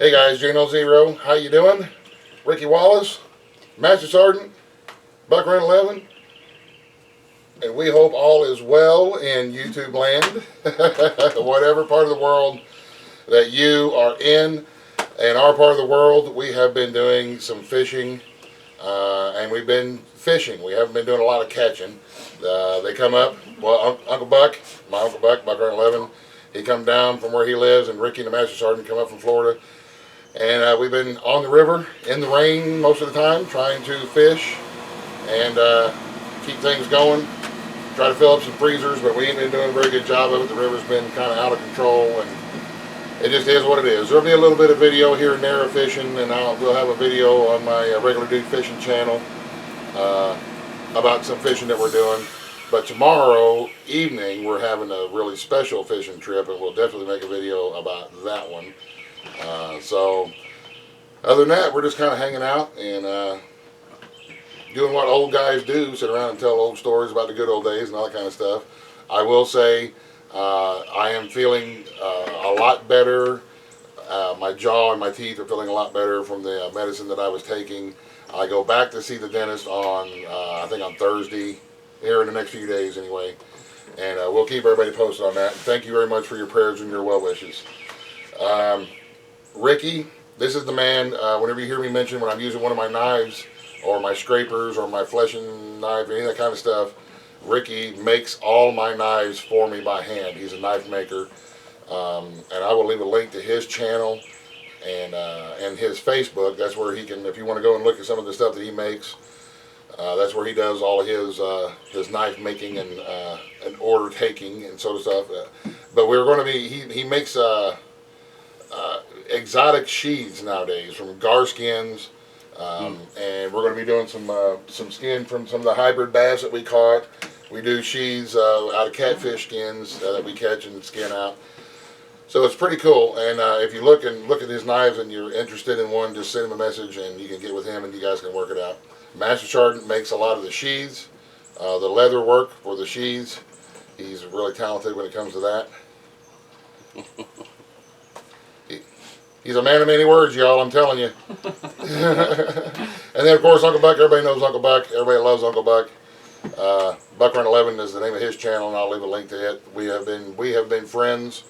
Hey guys, Geno Zero, how you doing? Ricky Wallace, Master Sergeant, Buck Run 11, and we hope all is well in YouTube land, whatever part of the world that you are in. In our part of the world, we have been doing some fishing, and we've been fishing. We haven't been doing a lot of catching. They come up, well, Uncle Buck, my Uncle Buck, Buck Run 11, he come down from where he lives, and Ricky and the Master Sergeant come up from Florida. And we've been on the river in the rain most of the time, trying to fish and keep things going. Try to fill up some freezers, but we ain't been doing a very good job of it. The river's been kind of out of control, and it just is what it is. There'll be a little bit of video here and there of fishing, and we'll have a video on my regular dude fishing channel about some fishing that we're doing. But tomorrow evening, we're having a really special fishing trip, and we'll definitely make a video about that one. So, other than that, we're just kind of hanging out and doing what old guys do, sit around and tell old stories about the good old days and all that kind of stuff. I will say I am feeling a lot better. My jaw and my teeth are feeling a lot better from the medicine that I was taking. I go back to see the dentist on, I think on Thursday, here in the next few days anyway. And we'll keep everybody posted on that. Thank you very much for your prayers and your well wishes. Ricky, this is the man, whenever you hear me mention when I'm using one of my knives or my scrapers or my fleshing knife, any of that kind of stuff, Ricky makes all my knives for me by hand. He's a knife maker. And I will leave a link to his channel and his Facebook. That's where he can, if you want to go and look at some of the stuff that he makes, that's where he does all of his knife making and order taking and sort of stuff. But we're going to be, he makes exotic sheaths nowadays from gar skins, and we're going to be doing some skin from some of the hybrid bass that we caught. We do sheaths out of catfish skins that we catch and skin out. So it's pretty cool. And if you look at his knives and you're interested in one, just send him a message and you can get with him and you guys can work it out. Master Sergeant makes a lot of the sheaths, the leather work for the sheaths. He's really talented when it comes to that. He's a man of many words, y'all, I'm telling you. And then, of course, Uncle Buck. Everybody knows Uncle Buck. Everybody loves Uncle Buck. Buck Run 11 is the name of his channel, and I'll leave a link to it. We have been friends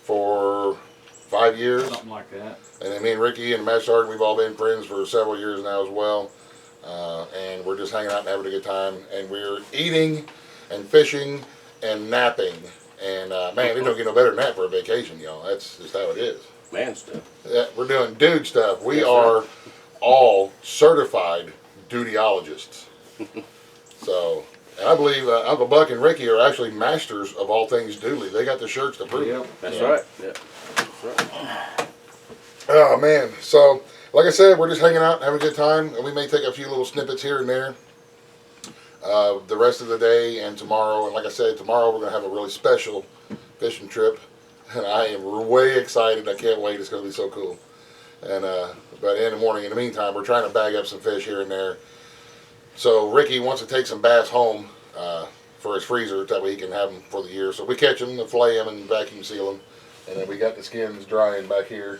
for 5 years. Something like that. And then me and Ricky and Matt Sergeant, we've all been friends for several years now as well. And we're just hanging out and having a good time. And we're eating and fishing and napping. And, man, it don't get no better than that for a vacation, y'all. That's just how it is. Man stuff. Yeah, we're doing dude stuff. We are all certified dutyologists. So, and I believe Uncle Buck and Ricky are actually masters of all things dooley. They got the shirts to prove it. That's right. Yeah. That's right. Oh, man. So, like I said, we're just hanging out, having a good time, and we may take a few little snippets here and there the rest of the day and tomorrow. And like I said, tomorrow we're going to have a really special fishing trip. And I am way excited. I can't wait. It's going to be so cool. And but in the morning, in the meantime, we're trying to bag up some fish here and there. So Ricky wants to take some bass home for his freezer. That way he can have them for the year. So we catch them and fillet them and vacuum seal them. And then we got the skins drying back here.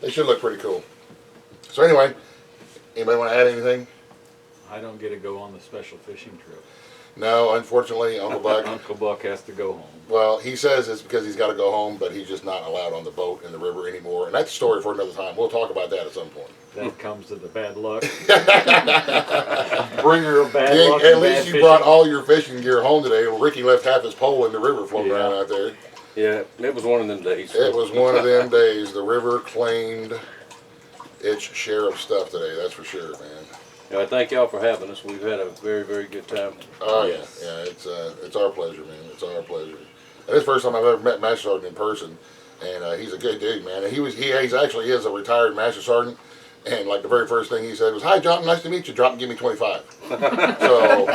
They should look pretty cool. So anyway, anybody want to add anything? I don't get to go on the special fishing trip. No, unfortunately, Uncle Buck. Uncle Buck has to go home. Well, he says it's because he's got to go home, but he's just not allowed on the boat in the river anymore. And that's a story for another time. We'll talk about that at some point. That comes to the bad luck. Bringer of bad luck. At least you brought all your fishing gear home today. Ricky left half his pole in the river floating around out there. Yeah, it was one of them days. It was one of them days. The river claimed its share of stuff today, that's for sure, man. Yeah, I thank y'all for having us. We've had a very, very good time. Oh, yeah. It's our pleasure, man. It's our pleasure. And it's the first time I've ever met Master Sergeant in person. And he's a good dude, man. And he actually is a retired Master Sergeant. And like the very first thing he said was, "Hi, John, nice to meet you. Drop and give me 25. So,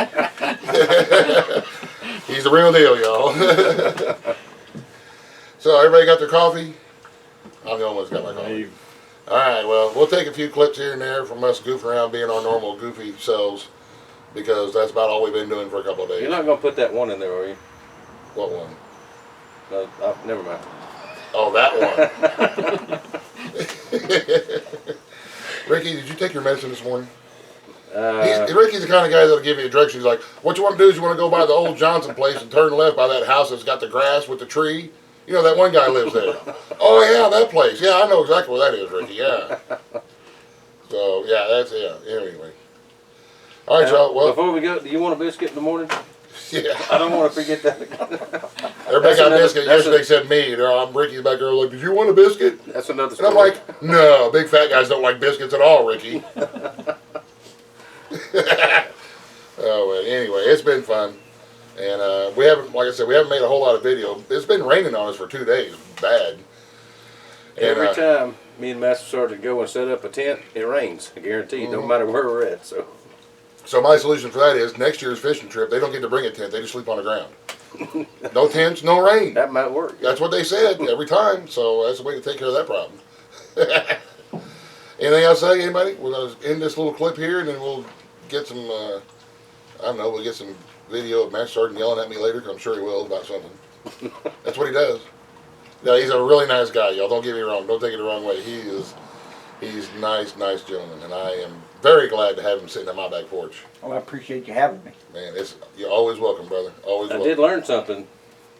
he's the real deal, y'all. So, everybody got their coffee? I'm the only one that's got my coffee. Alright, well, we'll take a few clips here and there from us goofing around being our normal goofy selves. Because that's about all we've been doing for a couple of days. You're not going to put that one in there, are you? What one? No, never mind. Oh, that one. take your medicine this morning? Uh, Ricky's the kind of guy that'll give you a direction. He's like, what you want to do is you want to go by the old Johnson place and turn left by that house that's got the grass with the tree. You know, that one guy lives there. Oh, yeah, that place. Yeah, I know exactly where that is, Ricky. Yeah. So, yeah, that's, yeah. Anyway. All right, y'all. Well, before we go, do you want a biscuit in the morning? yeah. I don't want to forget that. Everybody got a another- biscuit that's yesterday except me. I'm Ricky's back there like, did you want a biscuit? That's another And story. I'm like, no, big fat guys don't like biscuits at all, Ricky. Oh, well, anyway, it's been fun. And we haven't, like I said, we haven't made a whole lot of video. It's been raining on us for 2 days. Bad. And, Every time me and Master Sergeant go and set up a tent, it rains. I guarantee you, no matter where we're at. So my solution for that is next year's fishing trip, they don't get to bring a tent. They just sleep on the ground. No tents, no rain. That might work. That's what they said every time. So that's the way to take care of that problem. Anything else to say, anybody? We're going to end this little clip here, and then we'll get some, I don't know, we'll get some video of Master Sergeant yelling at me later, because I'm sure he will about something. That's what he does. No, he's a really nice guy, y'all. Don't get me wrong. Don't take it the wrong way. He's nice gentleman, and I am very glad to have him sitting on my back porch. Well, I appreciate you having me. Man, you're always welcome, brother. Always I welcome. did learn something.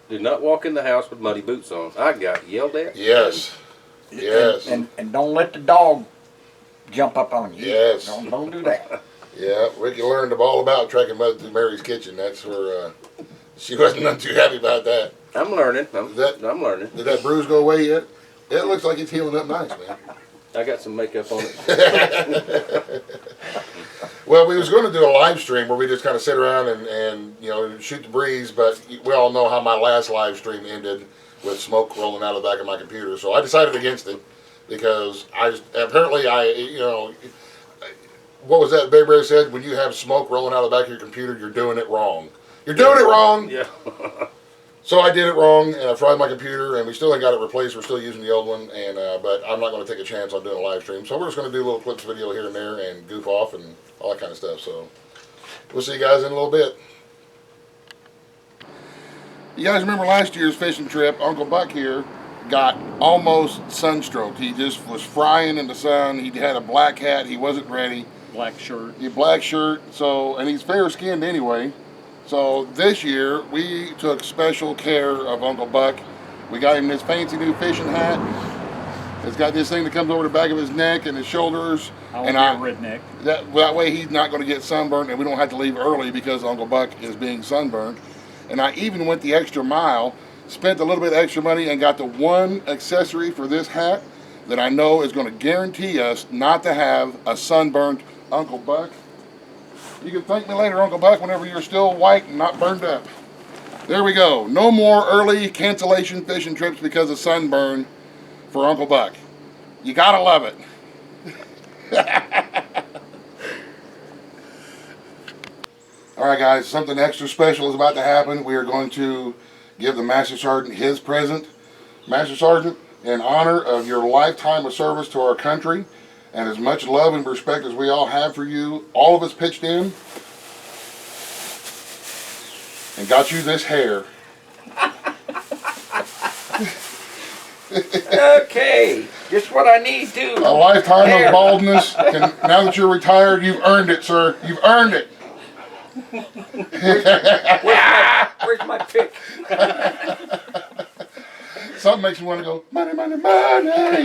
Do not walk in the house with muddy boots on. I got yelled at. Yes. Yes. And don't let the dog jump up on you. Yes. Don't do that. Yeah, Ricky learned all about tracking mud through Mary's kitchen. That's where she wasn't none too happy about that. I'm learning. I'm learning. Did that bruise go away yet? It looks like it's healing up nice, man. I got some makeup on it. Well, we was going to do a live stream where we just kind of sit around and you know, shoot the breeze, but we all know how my last live stream ended with smoke rolling out of the back of my computer. So I decided against it because apparently you know, what was that Baby Bear said? When you have smoke rolling out of the back of your computer, you're doing it wrong. You're doing it wrong. Yeah. So I did it wrong, and I fried my computer, and we still ain't got it replaced. We're still using the old one, and but I'm not going to take a chance on doing a live stream. So we're just going to do little clips video here and there and goof off and all that kind of stuff. So we'll see you guys in a little bit. You guys remember last year's fishing trip? Uncle Buck here got almost sunstroked. He just was frying in the sun. He had a black hat. He wasn't ready. Black shirt. Black shirt. So, and he's fair skinned anyway. So this year, we took special care of Uncle Buck. We got him this fancy new fishing hat. It's got this thing that comes over the back of his neck and his shoulders. I won't be a redneck. That way he's not going to get sunburned, and we don't have to leave early because Uncle Buck is being sunburned. And I even went the extra mile, spent a little bit of extra money, and got the one accessory for this hat that I know is going to guarantee us not to have a sunburned Uncle Buck. You can thank me later, Uncle Buck, whenever you're still white and not burned up. There we go. No more early cancellation fishing trips because of sunburn for Uncle Buck. You gotta love it. All right, guys, something extra special is about to happen. We are going to give the Master Sergeant his present. Master Sergeant, in honor of your lifetime of service to our country, and as much love and respect as we all have for you, all of us pitched in and got you this hair. Okay, just what I need to. A lifetime of baldness. Now that you're retired, you've earned it, sir. You've earned it. Where's my pick? Something makes me want to go, money, money, money.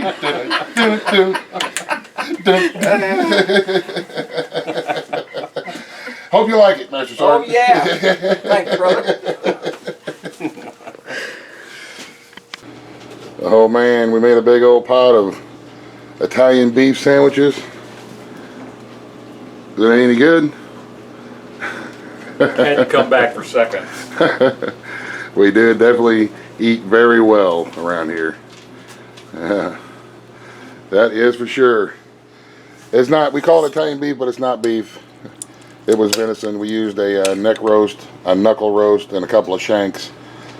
Hope you like it, Master Oh Sergeant. yeah. Thanks, brother. Oh man, we made a big old pot of Italian beef sandwiches. Is it any good? Had to come back for seconds. We did definitely eat very well around here. That is for sure. It's not, we call it Italian beef, but it's not beef. It was venison. We used a neck roast, a knuckle roast, and a couple of shanks.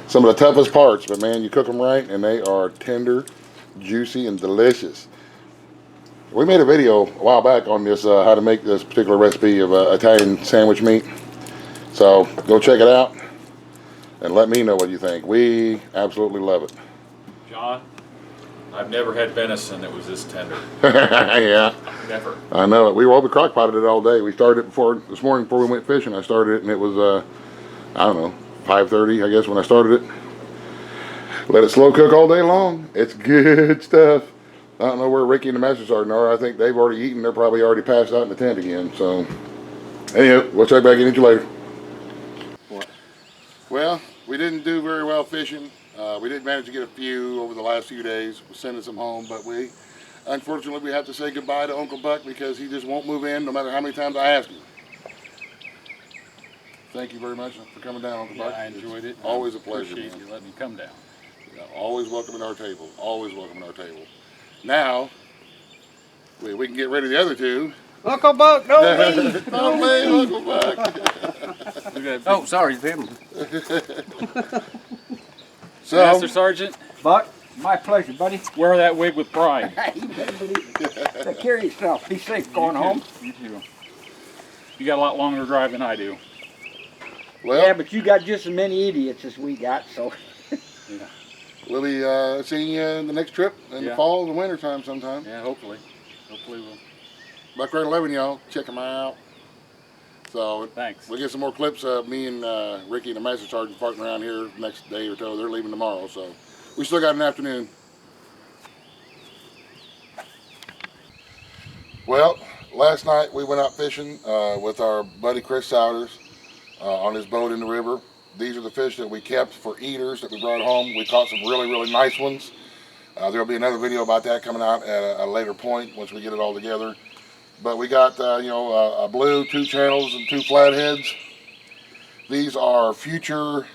Some of the toughest parts, but man, you cook them right and they are tender, juicy, and delicious. We made a video a while back on this, how to make this particular recipe of Italian sandwich meat. So go check it out and let me know what you think. We absolutely love it. John, I've never had venison that was this tender. Yeah, Never. I know it. We were over crock potted it all day. We started it this morning before we went fishing. I started it and it was, I don't know, 5:30, I guess, when I started it. Let it slow cook all day long. It's good stuff. I don't know where Ricky and the Master Sergeant are. I think they've already eaten. They're probably already passed out in the tent again. So, anyhow, we'll check back in with you later. What? Well, we didn't do very well fishing. We did manage to get a few over the last few days. We're sending some home, but unfortunately, we have to say goodbye to Uncle Buck because he just won't move in no matter how many times I ask him. Thank you very much for coming down, Uncle Buck. I enjoyed it. Always a pleasure, Appreciate man. you letting me come down. Yeah, always welcome at our table. Always welcome at our table. Now, we can get rid of the other two. Uncle Buck, don't leave. Don't leave, Uncle Buck. Oh, sorry, Tim. So, Master Sergeant, Buck, my pleasure, buddy. wear that wig with pride. You better believe it. Take care of yourself. Be safe going home. You too. You got a lot longer to drive than I do. well, Yeah, but you got just as many idiots as we got, so. we'll be seeing you in the next trip in the Yeah. fall and the winter time sometime. Yeah, hopefully. Hopefully we'll. Buck Red 11, y'all. Check them out. So, Thanks. we'll get some more clips of me and Ricky and the Master Sergeant farting around here next day or so. They're leaving tomorrow, so we still got an afternoon. Well, last night we went out fishing with our buddy Chris Souders on his boat in the river. These are the fish that we kept for eaters that we brought home. We caught some really, really nice ones. There'll be another video about that coming out at a later point once we get it all together. But we got, a blue, 2 channels, and 2 flatheads. These are future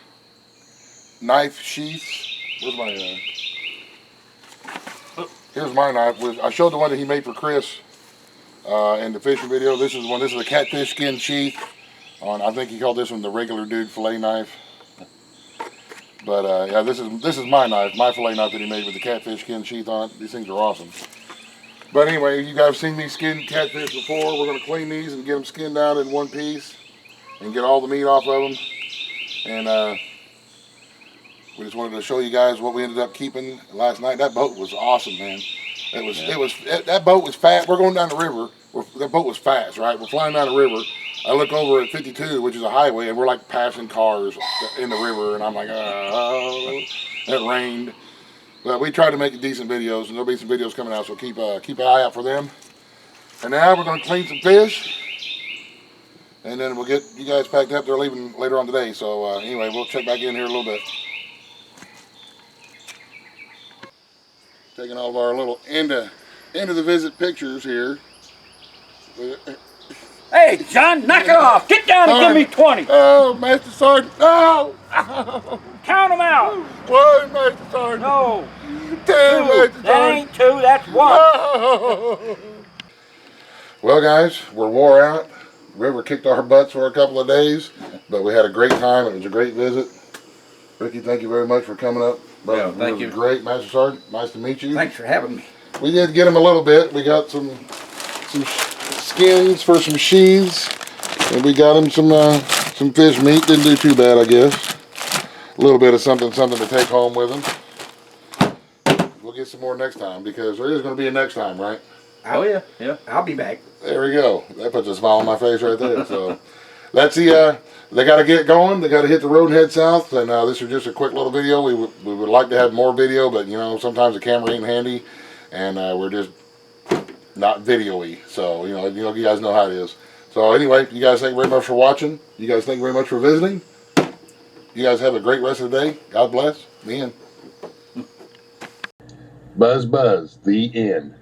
knife sheaths. Where's my, here's my knife. I showed the one that he made for Chris in the fishing video. This is one. This is a catfish skin sheath. I think he called this one the regular dude fillet knife. But yeah, this is my knife, my fillet knife that he made with the catfish skin sheath on it. These things are awesome. But anyway, you guys have seen me skin catfish before. We're going to clean these and get them skinned out in one piece and get all the meat off of them. And we just wanted to show you guys what we ended up keeping last night. That boat was awesome, man. That boat was fast. We're going down the river. That boat was fast, right? We're flying down the river. I look over at 52, which is a highway, and we're like passing cars in the river, and I'm like, oh, it rained. But we tried to make decent videos, and there'll be some videos coming out, so keep an eye out for them. And now we're going to clean some fish, and then we'll get you guys packed up. They're leaving later on today, so anyway, we'll check back in here in a little bit. Taking all of our little end of the visit pictures here. Hey, John, knock it off. Get down and give me 20. Oh, Master Sergeant, no! Count them out. One, Master Sergeant. No. 2, 2. Master That Sergeant. ain't 2, that's 1. Oh. Well, guys, we're wore out. River kicked our butts for a couple of days, but we had a great time. It was a great visit. Ricky, thank you very much for coming up. Yeah, thank you. Great, Master Sergeant. Nice to meet you. Thanks for having me. We did get him a little bit. We got some skins for some sheaths, and we got him some fish meat. Didn't do too bad, I guess. A little bit of something to take home with him. We'll get some more next time because there is going to be a next time, right? Oh, yeah. I'll be back. There we go. That puts a smile on my face right there. So that's they got to get going. They got to hit the road and head south. And this is just a quick little video. We would like to have more video, but sometimes the camera ain't handy, and we're just not video-y. So you guys know how it is. So anyway, you guys thank you very much for watching. You guys thank you very much for visiting. You guys have a great rest of the day. God bless. The end. Buzz, the end.